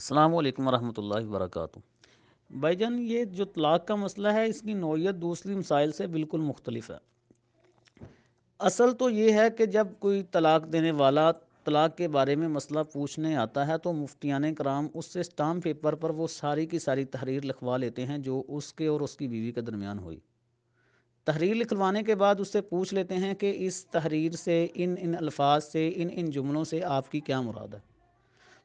السلام علیکم ورحمۃ اللہ وبرکاتہ۔ بھائی جان، یہ جو طلاق کا مسئلہ ہے اس کی نوعیت دوسری مسائل سے بالکل مختلف ہے۔ اصل تو یہ ہے کہ جب کوئی طلاق دینے والا طلاق کے بارے میں مسئلہ پوچھنے آتا ہے تو مفتیان کرام اس سے اسٹامپ پیپر پر وہ ساری کی ساری تحریر لکھوا لیتے ہیں جو اس کے اور اس کی بیوی کے درمیان ہوئی۔ تحریر لکھوانے کے بعد اس سے پوچھ لیتے ہیں کہ اس تحریر سے ان الفاظ سے ان جملوں سے آپ کی کیا مراد ہے۔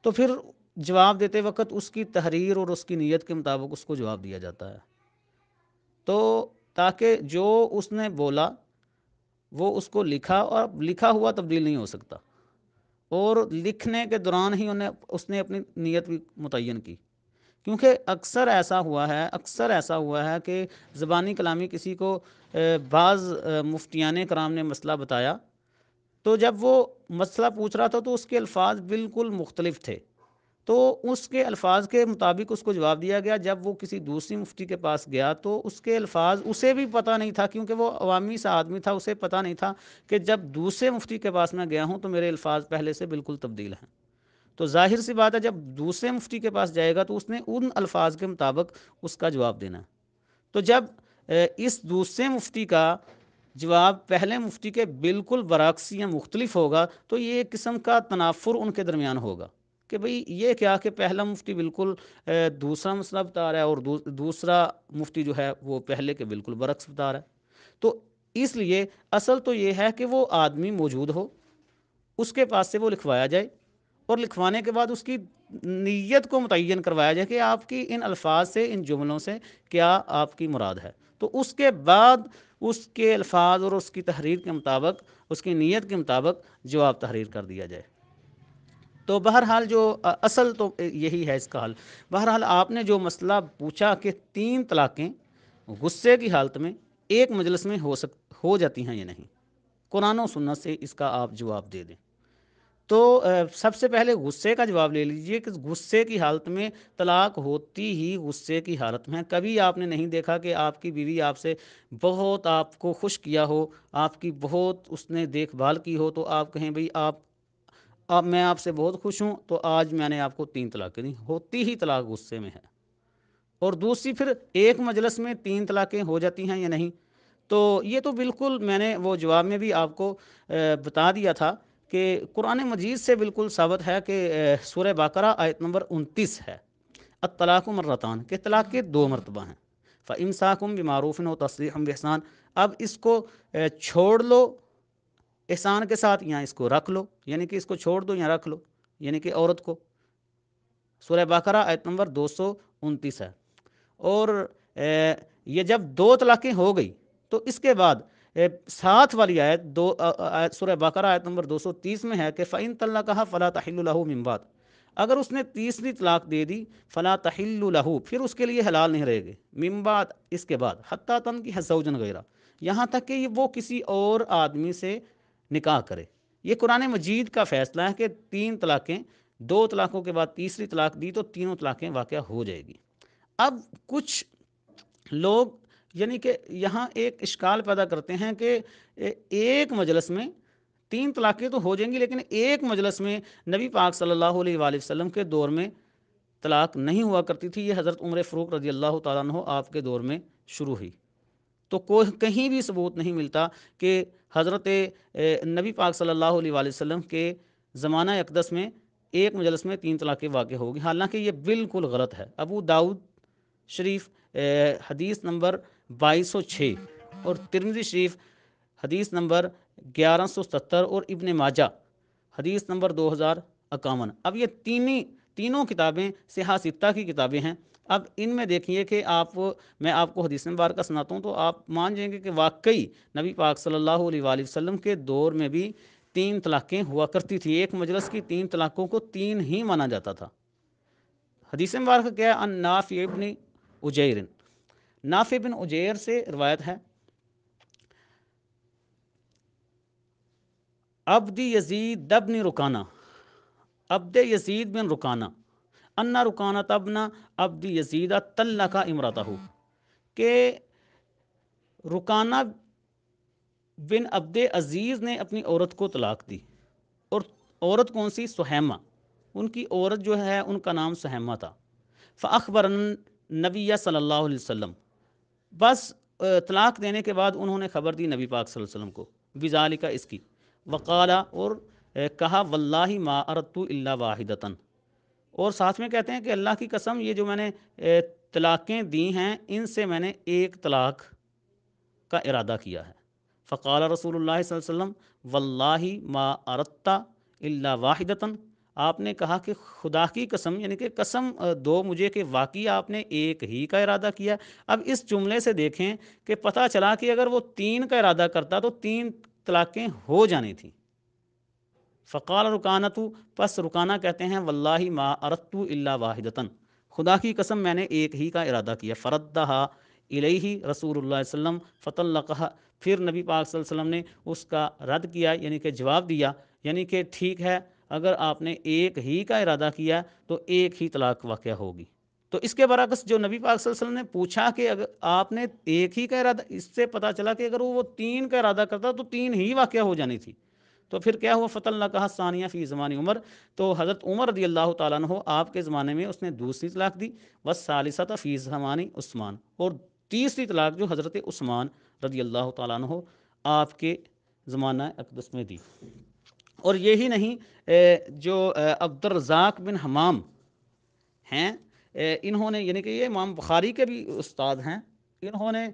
تو پھر جواب دیتے وقت اس کی تحریر اور اس کی نیت کے مطابق اس کو جواب دیا جاتا ہے، تو تاکہ جو اس نے بولا وہ اس کو لکھا، اور لکھا ہوا تبدیل نہیں ہو سکتا، اور لکھنے کے دوران ہی اس نے اپنی نیت بھی متعین کی، کیونکہ اکثر ایسا ہوا ہے کہ زبانی کلامی کسی کو بعض مفتیان کرام نے مسئلہ بتایا، تو جب وہ مسئلہ پوچھ رہا تھا تو اس کے الفاظ بالکل مختلف تھے، تو اس کے الفاظ کے مطابق اس کو جواب دیا گیا۔ جب وہ کسی دوسری مفتی کے پاس گیا تو اس کے الفاظ اسے بھی پتہ نہیں تھا، کیونکہ وہ عوامی سا آدمی تھا، اسے پتہ نہیں تھا کہ جب دوسرے مفتی کے پاس میں گیا ہوں تو میرے الفاظ پہلے سے بالکل تبدیل ہیں۔ تو ظاہر سی بات ہے جب دوسرے مفتی کے پاس جائے گا تو اس نے ان الفاظ کے مطابق اس کا جواب دینا ہے۔ تو جب اس دوسرے مفتی کا جواب پہلے مفتی کے بالکل برعکس یا مختلف ہوگا تو یہ ایک قسم کا تنافر ان کے درمیان ہوگا کہ بھئی یہ کیا کہ پہلا مفتی بالکل دوسرا مسئلہ بتا رہا ہے، اور دوسرا مفتی جو ہے وہ پہلے کے بالکل برعکس بتا رہا ہے۔ تو اس لیے اصل تو یہ ہے کہ وہ آدمی موجود ہو، اس کے پاس سے وہ لکھوایا جائے، اور لکھوانے کے بعد اس کی نیت کو متعین کروایا جائے کہ آپ کی ان الفاظ سے، ان جملوں سے کیا آپ کی مراد ہے۔ تو اس کے بعد اس کے الفاظ اور اس کی تحریر کے مطابق، اس کی نیت کے مطابق جواب تحریر کر دیا جائے۔ تو بہرحال جو اصل تو یہی ہے اس کا حل۔ بہرحال آپ نے جو مسئلہ پوچھا کہ 3 طلاقیں غصے کی حالت میں ایک مجلس میں ہو جاتی ہیں یا نہیں، قرآن و سنت سے اس کا آپ جواب دے دیں۔ تو سب سے پہلے غصے کا جواب لے لیجئے کہ غصے کی حالت میں طلاق ہوتی ہی غصے کی حالت میں ہے۔ کبھی آپ نے نہیں دیکھا کہ آپ کی بیوی آپ سے بہت آپ کو خوش کیا ہو، آپ کی بہت اس نے دیکھ بھال کی ہو، تو آپ کہیں بھئی میں آپ سے بہت خوش ہوں تو آج میں نے آپ کو 3 طلاقیں دی، ہوتی ہی طلاق غصے میں ہے۔ اور دوسری پھر ایک مجلس میں 3 طلاقیں ہو جاتی ہیں یا نہیں، تو یہ تو بالکل میں نے وہ جواب میں بھی آپ کو بتا دیا تھا کہ قرآن مجید سے بالکل ثابت ہے کہ سورہ بقرہ آیت نمبر 29 ہے، الطلاق مرتان، کہ طلاق کے 2 مرتبہ ہیں، فَإِمْسَاكُمْ بِمَعْرُوفٍ وَتَصْرِيحٌ بِإِحْسَان۔ اب اس کو چھوڑ لو احسان کے ساتھ، یا اس کو رکھ لو، یعنی کہ اس کو چھوڑ دو یا رکھ لو، یعنی کہ عورت کو۔ سورہ بقرہ آیت نمبر 229 ہے۔ اور یہ جب 2 طلاقیں ہو گئی تو اس کے بعد ساتھ والی آیت سورہ بقرہ آیت نمبر 230 میں ہے کہ فَإِن طَلَّقَهَا فَلَا تَحِلُّ لَهُ مِن بَعْدُ۔ اگر اس نے تیسری طلاق دے دی، فَلَا تَحِلُّ لَهُ، پھر اس کے لیے حلال نہیں رہے گی، مِن بعد، اس کے بعد، حَتَّىٰ تَنكِحَ زَوْجًا غَيْرَهُ، یہاں تک کہ وہ کسی اور آدمی سے نکاح کرے۔ یہ قرآن مجید کا فیصلہ ہے کہ 3 طلاقیں، 2 طلاقوں کے بعد تیسری طلاق دی تو تینوں طلاقیں واقع ہو جائے گی۔ اب کچھ لوگ یعنی کہ یہاں ایک اشکال پیدا کرتے ہیں کہ ایک مجلس میں 3 طلاقیں تو ہو جائیں گی، لیکن ایک مجلس میں نبی پاک صلی اللہ علیہ وآلہ وسلم کے دور میں طلاق نہیں ہوا کرتی تھی، یہ حضرت عمر فاروق رضی اللہ تعالیٰ عنہ آپ کے دور میں شروع ہوئی۔ تو کہیں بھی ثبوت نہیں ملتا کہ حضرت نبی پاک صلی اللہ علیہ وآلہ وسلم کے زمانہ اقدس میں ایک مجلس میں 3 طلاقیں واقع ہوگی، حالانکہ یہ بالکل غلط ہے۔ ابو داؤد شریف حدیث نمبر 2206، اور ترمذی شریف حدیث نمبر 1170، اور ابن ماجہ حدیث نمبر 2051۔ اب یہ تینوں کتابیں صحاح ستہ کی کتابیں ہیں۔ اب ان میں دیکھیے کہ میں آپ کو حدیث مبارکہ سناتا ہوں تو آپ مان جائیں گے کہ واقعی نبی پاک صلی اللہ علیہ وآلہ وسلم کے دور میں بھی 3 طلاقیں ہوا کرتی تھی، ایک مجلس کی 3 طلاقوں کو 3 ہی مانا جاتا تھا۔ حدیث مبارکہ کیا ہے؟ ان نافع ابن اجیر، نافع بن اجیر سے روایت ہے، عبد یزید بن رکانہ، عبد یزید بن رکانہ، ان رکانہ ابن عبد یزید طلق امرتہ، کہ رکانہ بن عبد عزیز نے اپنی عورت کو طلاق دی، اور عورت کون سی؟ سہیمہ، ان کی عورت جو ہے ان کا نام سہمہ تھا۔ فاخبرن نبی صلی اللہ علیہ وسلم، بس طلاق دینے کے بعد انہوں نے خبر دی نبی پاک صلی اللہ علیہ وسلم کو بذالک اس کی، وقالا اور کہا واللہ ما اردت الا واحدۃ، اور ساتھ میں کہتے ہیں کہ اللہ کی قسم یہ جو میں نے طلاقیں دی ہیں ان سے میں نے ایک طلاق کا ارادہ کیا ہے۔ فقال رسول اللہ صلی اللہ علیہ وسلم واللہ ما اردت الا واحدۃ، آپ نے کہا کہ خدا کی قسم، یعنی کہ قسم دو مجھے کہ واقعی آپ نے ایک ہی کا ارادہ کیا۔ اب اس جملے سے دیکھیں کہ پتہ چلا کہ اگر وہ 3 کا ارادہ کرتا تو 3 طلاقیں ہو جانی تھیں۔ فقال رکانۃ، پس رکانہ کہتے ہیں واللہ ما اردت الا واحدۃ، خدا کی قسم میں نے ایک ہی کا ارادہ کیا۔ فردہا الیہ رسول اللہ صلی اللہ علیہ وسلم فطلقہا، پھر نبی پاک صلی اللہ علیہ وسلم نے اس کا رد کیا، یعنی کہ جواب دیا، یعنی کہ ٹھیک ہے اگر آپ نے ایک ہی کا ارادہ کیا تو ایک ہی طلاق واقع ہوگی۔ تو اس کے برعکس جو نبی پاک صلی اللہ علیہ وسلم نے پوچھا کہ اگر آپ نے ایک ہی کا ارادہ، اس سے پتہ چلا کہ اگر وہ 3 کا ارادہ کرتا تو 3 ہی واقع ہو جانی تھی۔ تو پھر کیا ہوا، فتح اللہ کہا ثانیہ فی زمان عمر، تو حضرت عمر رضی اللہ تعالیٰ عنہ آپ کے زمانے میں اس نے دوسری طلاق دی، والثالثۃ فی زمان عثمان، اور تیسری طلاق جو حضرت عثمان رضی اللہ تعالیٰ عنہ آپ کے زمانہ اقدس میں دی۔ اور یہی نہیں، جو عبد الرزاق بن حمام ہیں، انہوں نے، یعنی کہ یہ امام بخاری کے بھی استاد ہیں، انہوں نے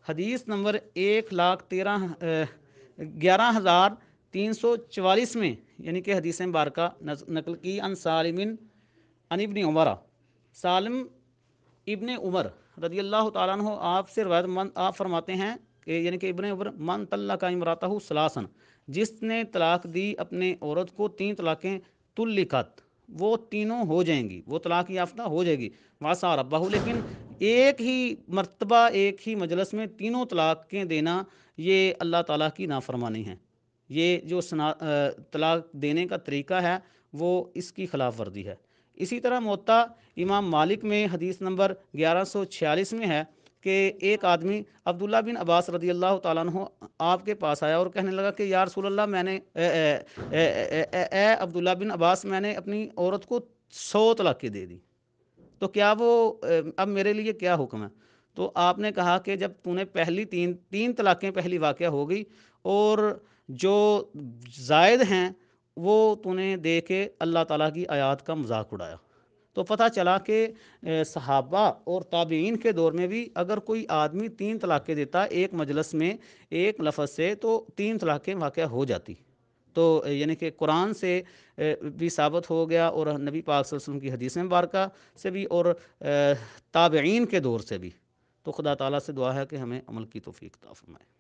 حدیث نمبر 1,11,344 میں، یعنی کہ حدیث مبارکہ نقل کی عن سالم عن ابن عمر، سالم ابن عمر رضی اللہ تعالیٰ عنہ آپ سے روایت آپ فرماتے ہیں کہ یعنی کہ ابن عمر من طلق امرأتہ ثلاثا، جس نے طلاق دی اپنے عورت کو 3 طلاقیں، طلقت، وہ تینوں ہو جائیں گی، وہ طلاق یافتہ ہو جائے گی، وعصا ربہ، لیکن ایک ہی مرتبہ ایک ہی مجلس میں تینوں طلاقیں دینا یہ اللہ تعالیٰ کی نافرمانی ہے، یہ جو طلاق دینے کا طریقہ ہے وہ اس کی خلاف ورزی ہے۔ اسی طرح موطا امام مالک میں حدیث نمبر 1146 میں ہے کہ ایک آدمی عبداللہ بن عباس رضی اللہ تعالیٰ عنہ آپ کے پاس آیا اور کہنے لگا کہ یا رسول اللہ، میں نے اے عبداللہ بن عباس، میں نے اپنی عورت کو 100 طلاقیں دے دی، تو کیا وہ اب میرے لیے کیا حکم ہے؟ تو آپ نے کہا کہ جب تو نے پہلی تین طلاقیں پہلی واقع ہو گئی اور جو زائد ہیں وہ تو نے دے کے اللہ تعالیٰ کی آیات کا مذاق اڑایا۔ تو پتہ چلا کہ صحابہ اور تابعین کے دور میں بھی اگر کوئی آدمی 3 طلاقیں دیتا ایک مجلس میں ایک لفظ سے تو 3 طلاقیں واقع ہو جاتی۔ تو یعنی کہ قرآن سے بھی ثابت ہو گیا اور نبی پاک صلی اللہ علیہ وسلم کی حدیث مبارکہ سے بھی اور تابعین کے دور سے بھی۔ تو خدا تعالیٰ سے دعا ہے کہ ہمیں عمل کی توفیق عطا فرمائے۔